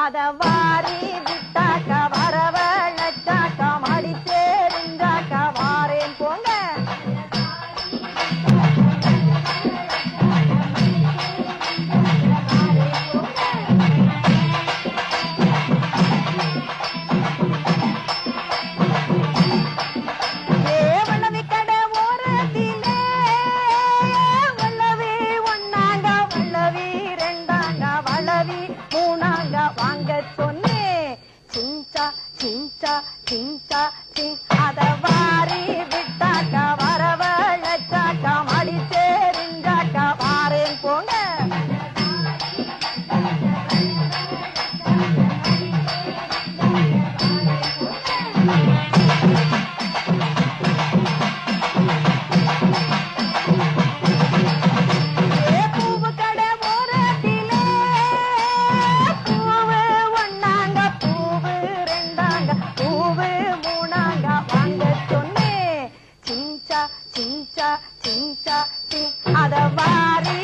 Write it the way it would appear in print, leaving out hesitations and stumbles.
அதவாரி விட்டாக்க வரவழைச்சாக்க மடிச்சேரிஞ்சாக்க வாரேன் போங்க. வள்ளவி கடை ஓரத்திலே வள்ளவி ஒன்னாங்க வள்ளவி ரெண்டாங்க வள்ளவி மூணாங்க வாங்க சொன்னே. சிஞ்சா சிஞ்சா சிஞ்சா சிங் அதவாரி விட்டாக்க வரவழைச்சாக்க மடிச்சேரிஞ்சாக்க வாரேன் போங்க. சிஞ்சா சிஞ்சா சிங் அதவாரி